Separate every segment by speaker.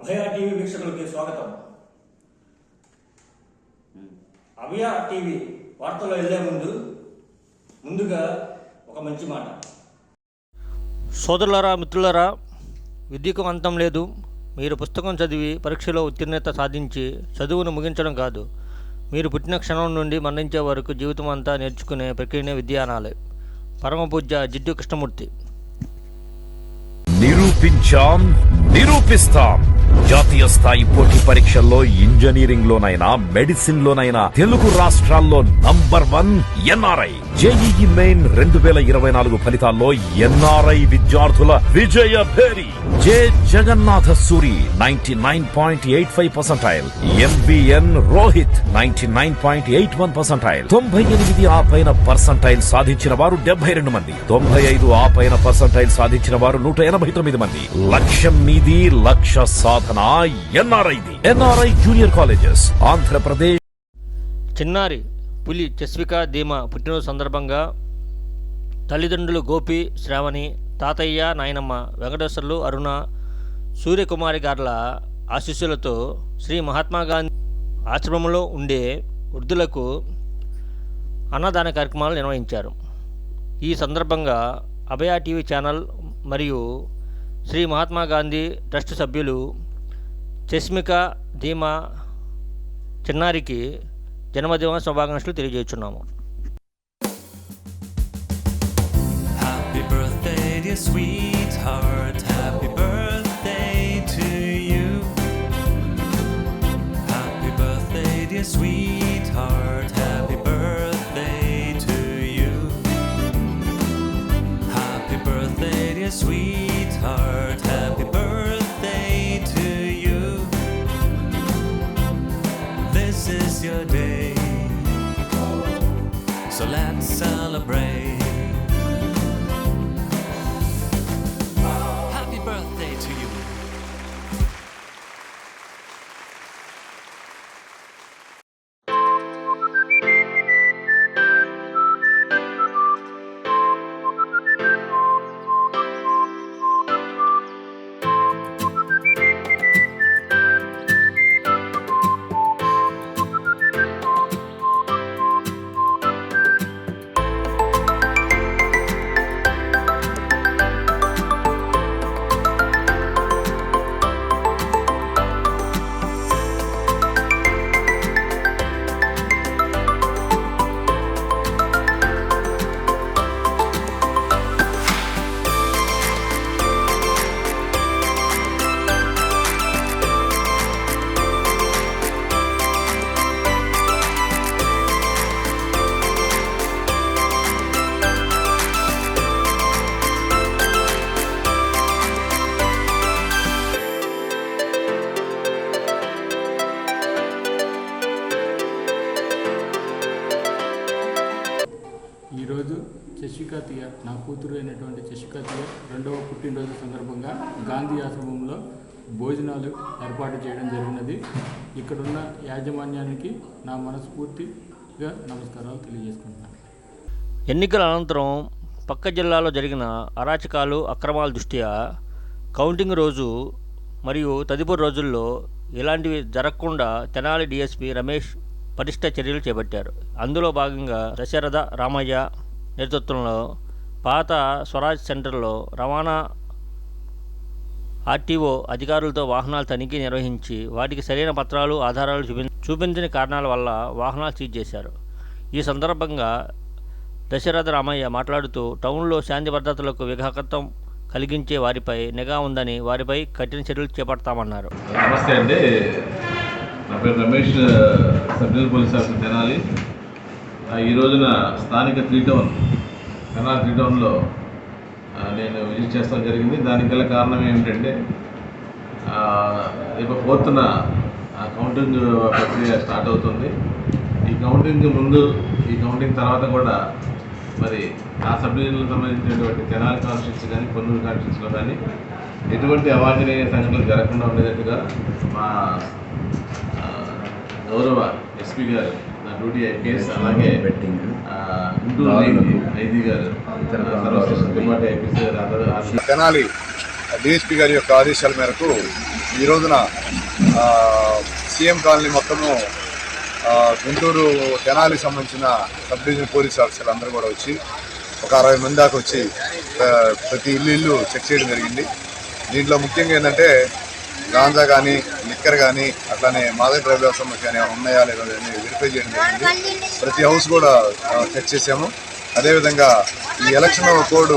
Speaker 1: అభయ TV వీక్షకులకి స్వాగతం. అభయ TV వార్తల్లో వెళ్ళే ముందుగా ఒక మంచి మాట.
Speaker 2: సోదరులారా, మిత్రులారా, విద్యకు అంతం లేదు. మీరు పుస్తకం చదివి పరీక్షలో ఉత్తీర్ణత సాధించి చదువును ముగించడం కాదు, మీరు పుట్టిన క్షణం నుండి మరణించే వరకు జీవితం అంతా నేర్చుకునే ప్రక్రియనే విద్య అనాలి. పరమ పూజ్య జిడ్డు కృష్ణమూర్తి.
Speaker 3: నిరూపిస్తాం. జాతీయ స్థాయి పోటీ పరీక్షల్లో ఇంజనీరింగ్ లోనైనా మెడిసిన్ లోనైనా తెలుగు రాష్ట్రాల్లో నంబర్ 1 ఎన్ఆర్ఐ. జేఈఈ మెయిన్ 2024 ఫలితాల్లో ఎన్ఆర్ఐ విద్యార్థుల విజయ భేరి. జె జగన్నాథ సూరి 99.85%, ఎంబిఎన్ రోహిత్ 99.81%, 98 ఆ పైన పర్సంటైల్ సాధించిన వారు 72 మంది, 95 ఆ పైన పర్సంటైల్ సాధించిన వారు 189 మంది. లక్ష్యం మీది, లక్ష్య సాధన ఎన్ఆర్ఐది. NRI junior colleges, Andhra Pradesh.
Speaker 2: చిన్నారి పులి జస్విక ధీమా పుట్టినరోజు సందర్భంగా తల్లిదండ్రులు గోపి, శ్రావణి, తాతయ్య, నాయనమ్మ, వెంకటేశ్వర్లు, అరుణ, సూర్యకుమారి గార్ల ఆశీస్సులతో శ్రీ మహాత్మా గాంధీ ఆశ్రమంలో ఉండే వృద్ధులకు అన్నదాన కార్యక్రమాలు నిర్వహించారు. ఈ సందర్భంగా అభయ టీవీ ఛానల్ మరియు శ్రీ మహాత్మా గాంధీ ట్రస్ట్ సభ్యులు జస్మిక ధీమా చిన్నారికి జన్మదిన శుభాకాంక్షలు తెలియజేస్తున్నాము.
Speaker 4: Happy birthday dear sweetheart, happy birthday to you. Happy birthday dear sweetheart, happy birthday to you. Happy birthday dear sweetheart, happy birthday to you. This is your day, so let's celebrate. Happy birthday to you.
Speaker 5: ఈరోజు చశికాతీయ, నా కూతురు అయినటువంటి చశికాతీయ 2వ పుట్టినరోజు సందర్భంగా గాంధీ ఆశ్రమంలో భోజనాలు ఏర్పాటు చేయడం జరిగినది. ఇక్కడున్న యాజమాన్యానికి నా మనస్ఫూర్తిగా నమస్కారాలు తెలియజేసుకుంటున్నాను.
Speaker 2: ఎన్నికల అనంతరం పక్క జిల్లాలో జరిగిన అరాచకాలు, అక్రమాల దృష్ట్యా కౌంటింగ్ రోజు మరియు తదుపరి రోజుల్లో ఇలాంటివి జరగకుండా తెనాలి డీఎస్పీ రమేష్ పటిష్ట చర్యలు చేపట్టారు. అందులో భాగంగా దశరథ రామయ్య నేతృత్వంలో పాత స్వరాజ్ సెంటర్లో రవాణా ఆర్టీఓ అధికారులతో వాహనాల తనిఖీ నిర్వహించి వాటికి సరైన పత్రాలు, ఆధారాలు చూపించని కారణాల వల్ల వాహనాలు సీజ్ చేశారు. ఈ సందర్భంగా దశరథ రామయ్య మాట్లాడుతూ టౌన్లో శాంతి భద్రతలకు విఘాతం కలిగించే వారిపై నిఘా ఉందని, వారిపై కఠిన చర్యలు చేపడతామన్నారు.
Speaker 6: నమస్తే అండి, నా పేరు Ramesh, sub divisional police officer Tenali. ఈ రోజున స్థానిక తెనాలి 3 టౌన్లో నేను విజిట్ చేస్తాం జరిగింది. దానికి గల కారణం ఏమిటంటే రేపు 4న కౌంటింగ్ ప్రక్రియ స్టార్ట్ అవుతుంది. ఈ కౌంటింగ్ ముందు, ఈ కౌంటింగ్ తర్వాత కూడా మరి ఆ సబ్ డివిజన్లకు సంబంధించినటువంటి తెనాలి కాన్స్టిట్యూన్సీ కానీ, పొన్నూరు కాన్స్టిట్యూన్సీలో కానీ ఎటువంటి అవాంఛనీయ సంఘటనలు జరగకుండా ఉండేటట్టుగా మా గౌరవ ఎస్పీ గారు, నా డ్యూటీ ఐపీఎస్, అలాగే గుంటూరు ఐజీ గారు, సర్వశిక్షణ డిపార్ట్మెంట్ ఐపీఎస్ గారు,
Speaker 7: తెనాలి డిఎస్పీ గారి యొక్క ఆదేశాల మేరకు ఈ రోజున సీఎం కాలనీ మొత్తము గుంటూరు తెనాలికి సంబంధించిన సబ్ డివిజన్ పోలీస్ ఆఫీసర్లు అందరూ కూడా వచ్చి ఒక 60 మంది దాకా వచ్చి ప్రతి ఇల్లు చెక్ చేయడం జరిగింది. దీంట్లో ముఖ్యంగా ఏంటంటే గాంజా కానీ లిక్కర్ కానీ అట్లానే మాదక ద్రవ్యాల సమస్య కానీ ఉన్నాయా లేదా వెరిఫై చేయడం జరిగింది. ప్రతి హౌస్ కూడా చెక్ చేసాము. అదేవిధంగా ఈ ఎలక్షన్ కోడ్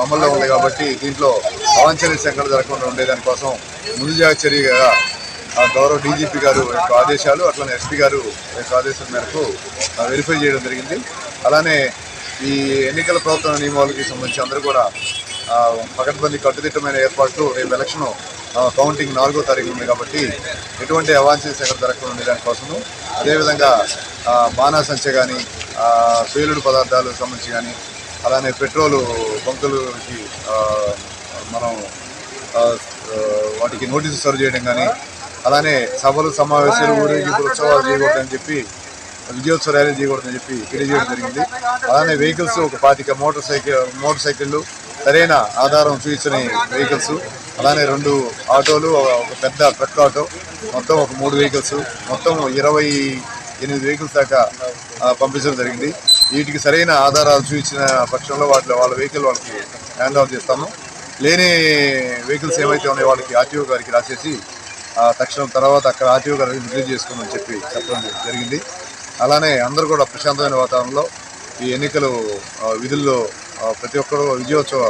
Speaker 7: అమల్లో ఉంది కాబట్టి దీంట్లో అవాంఛనీయ సంఘటనలు జరగకుండా ఉండేదానికోసం ముందు జాగ్రత్త చర్యగా గౌరవ డీజీపీ గారు యొక్క ఆదేశాలు అట్లానే ఎస్పీ గారు యొక్క ఆదేశాల మేరకు వెరిఫై చేయడం జరిగింది. అలానే ఈ ఎన్నికల ప్రవర్తన నియమాలకి సంబంధించి అందరూ కూడా పకడ్బందీ కట్టుదిట్టమైన ఏర్పాట్లు రేపు ఎలక్షన్ కౌంటింగ్ 4వ తారీఖు ఉంది కాబట్టి ఎటువంటి అవాంఛనీయ సంఘటన జరగకుండా ఉండేదానికోసము అదేవిధంగా బాణాసంచ కానీ పేలుడు పదార్థాలు సంబంధించి కానీ అలానే పెట్రోలు బంకులకి మనం వాటికి నోటీసు సర్వ్ చేయడం కానీ అలానే సభలు సమావేశాలు ఊరేగింపులు ఉత్సవాలు చేయకూడదని చెప్పి విజయోత్సవ ర్యాలీ చేయకూడదని చెప్పి తెలియజేయడం జరిగింది. అలానే వెహికల్స్ ఒక 25 మోటార్ సైకిళ్ళు సరైన ఆధారం చూపించని వెహికల్స్ అలానే 2 ఆటోలు ఒక పెద్ద ట్రక్ ఆటో మొత్తం ఒక 3 వెహికల్స్ మొత్తం 28 వెహికల్స్ దాకా పంపించడం జరిగింది. వీటికి సరైన ఆధారాలు చూపించిన పక్షంలో వాళ్ళ వెహికల్ వాళ్ళకి హ్యాండ్ ఓవర్ చేస్తాము. లేని వెహికల్స్ ఏమైతే ఉన్నాయో వాళ్ళకి ఆర్టీఓ గారికి రాసేసి తక్షణం తర్వాత అక్కడ ఆర్టీఓ గారికి రిలీజ్ చేసుకోమని చెప్పడం జరిగింది. అలానే అందరూ కూడా ప్రశాంతమైన వాతావరణంలో ఈ ఎన్నికలు విధుల్లో ప్రతి ఒక్కరూ విజయోత్సవ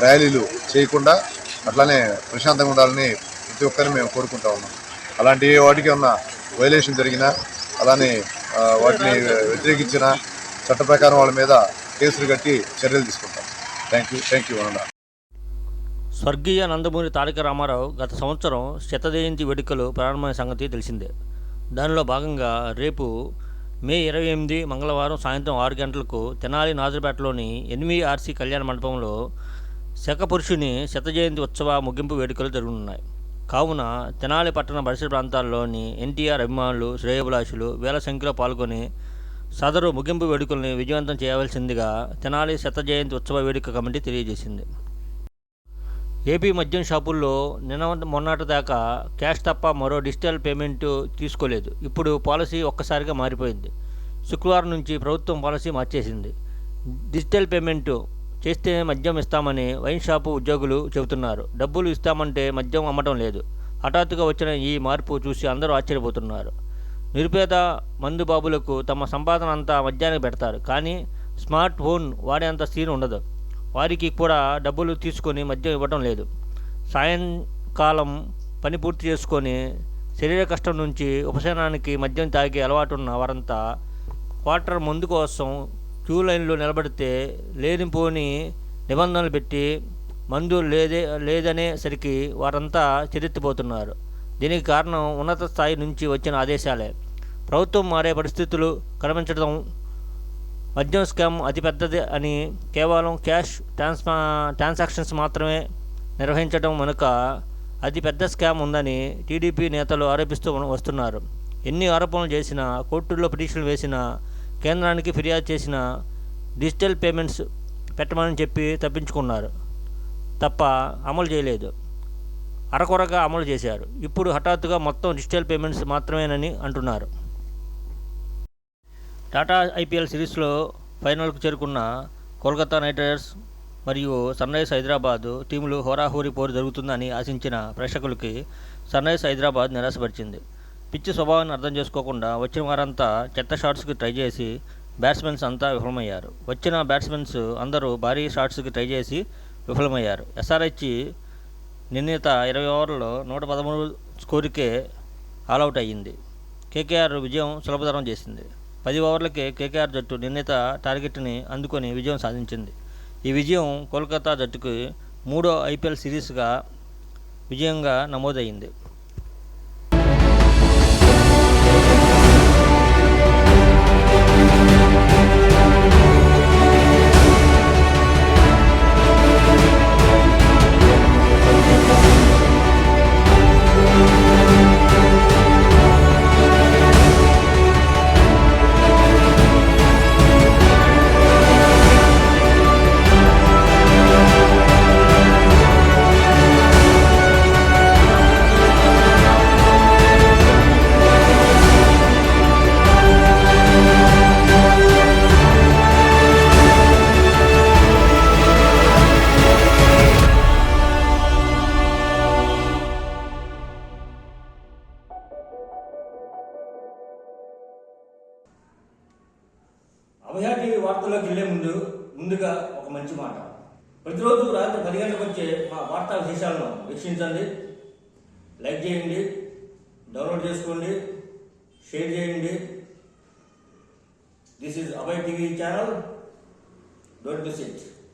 Speaker 7: ర్యాలీలు చేయకుండా అట్లానే ప్రశాంతంగా ఉండాలని ప్రతి ఒక్కరిని మేము కోరుకుంటా ఉన్నాం. అలాంటి వాటికి ఉన్న వైలేషన్ జరిగినా అలానే వాటిని వ్యతిరేకించిన చట్ట ప్రకారం వాళ్ళ మీద కేసులు కట్టి చర్యలు తీసుకుంటాం. థ్యాంక్ యూ అన్న.
Speaker 2: స్వర్గీయ నందమూరి తారక రామారావు గత సంవత్సరం శత జయంతి వేడుకలు ప్రారంభమైన సంగతి తెలిసిందే. దానిలో భాగంగా రేపు మే 28 మంగళవారం సాయంత్రం 6 గంటలకు తెనాలి నాజర్పేటలోని ఎన్వీఆర్సీ కళ్యాణ మండపంలో శకపురుషుని శత జయంతి ఉత్సవ ముగింపు వేడుకలు జరగనున్నాయి. కావున తెనాలి పట్టణ పరిసర ప్రాంతాల్లోని ఎన్టీఆర్ అభిమానులు శ్రేయోభిలాషులు వేల సంఖ్యలో పాల్గొని సదరు ముగింపు వేడుకల్ని విజయవంతం చేయవలసిందిగా తెనాలి శత జయంతి ఉత్సవ వేడుక కమిటీ తెలియజేసింది. ఏపీ మద్యం షాపుల్లో మొన్నటి దాకా క్యాష్ తప్ప మరో డిజిటల్ పేమెంట్ తీసుకోలేదు. ఇప్పుడు పాలసీ ఒక్కసారిగా మారిపోయింది. శుక్రవారం నుంచి ప్రభుత్వం పాలసీ మార్చేసింది. డిజిటల్ పేమెంట్ చేస్తే మద్యం ఇస్తామని వైన్ షాపు ఉద్యోగులు చెబుతున్నారు. డబ్బులు ఇస్తామంటే మద్యం అమ్మటం లేదు. హఠాత్తుగా వచ్చిన ఈ మార్పు చూసి అందరూ ఆశ్చర్యపోతున్నారు. నిరుపేద మందుబాబులకు తమ సంపాదన అంతా మద్యానికి పెడతారు, కానీ స్మార్ట్ ఫోన్ వాడేంత సీన్ ఉండదు. వారికి కూడా డబ్బులు తీసుకొని మద్యం ఇవ్వడం లేదు. సాయంకాలం పని పూర్తి చేసుకొని శరీర కష్టం నుంచి ఉపశమనానికి మద్యం తాగే అలవాటున్న వారంతా క్వార్టర్ మందు కోసం క్యూ లైన్లో నిలబడితే లేనిపోని నిబంధనలు పెట్టి మందు లేదనేసరికి వారంతా చిరెత్తిపోతున్నారు. దీనికి కారణం ఉన్నత స్థాయి నుంచి వచ్చిన ఆదేశాలే. ప్రభుత్వం మారే పరిస్థితులు కనిపించడం, మద్యం స్కామ్ అతిపెద్దది అని కేవలం క్యాష్ ట్రాన్సాక్షన్స్ మాత్రమే నిర్వహించడం వెనుక అతిపెద్ద స్కామ్ ఉందని టీడీపీ నేతలు ఆరోపిస్తూ వస్తున్నారు. ఎన్ని ఆరోపణలు చేసినా, కోర్టుల్లో పిటిషన్లు వేసినా, కేంద్రానికి ఫిర్యాదు చేసినా డిజిటల్ పేమెంట్స్ పెట్టమని చెప్పి తప్పించుకున్నారు తప్ప అమలు చేయలేదు. అరకొరగా అమలు చేశారు. ఇప్పుడు హఠాత్తుగా మొత్తం డిజిటల్ పేమెంట్స్ మాత్రమేనని అంటున్నారు. టాటా ఐపీఎల్ సిరీస్లో ఫైనల్కు చేరుకున్న కోల్కతా నైట్ రైడర్స్ మరియు సన్రైజ్ హైదరాబాద్ టీములు హోరాహోరీ పోరు జరుగుతుందని ఆశించిన ప్రేక్షకులకి సన్రైజ్ హైదరాబాద్ నిరాశపరిచింది. పిచ్చి స్వభావాన్ని అర్థం చేసుకోకుండా వచ్చిన వారంతా చెత్త షాట్స్కి ట్రై చేసి బ్యాట్స్మెన్స్ అంతా విఫలమయ్యారు. వచ్చిన బ్యాట్స్మెన్స్ అందరూ భారీ షాట్స్కి ట్రై చేసి విఫలమయ్యారు. ఎస్ఆర్హెచ్ నిర్ణీత 20 ఓవర్లలో 113 స్కోరుకే ఆల్అవుట్ అయ్యింది. కేకేఆర్ విజయం సులభతరం చేసింది. 10 ఓవర్లకే కేకేఆర్ జట్టు నిర్ణీత టార్గెట్ని అందుకొని విజయం సాధించింది. ఈ విజయం కోల్కతా జట్టుకు 3వ ఐపీఎల్ సిరీస్గా విజయంగా నమోదైంది.
Speaker 1: అభయ టీవీ వార్తల్లోకి వెళ్లే ముందుగా ఒక మంచి మాట. ప్రతిరోజు రాత్రి 10 గంటలకు వచ్చే మా వార్తా విశేషాలను వీక్షించండి, లైక్ చేయండి, డౌన్లోడ్ చేసుకోండి, షేర్ చేయండి. This is Abhaya TV channel. Don't miss it.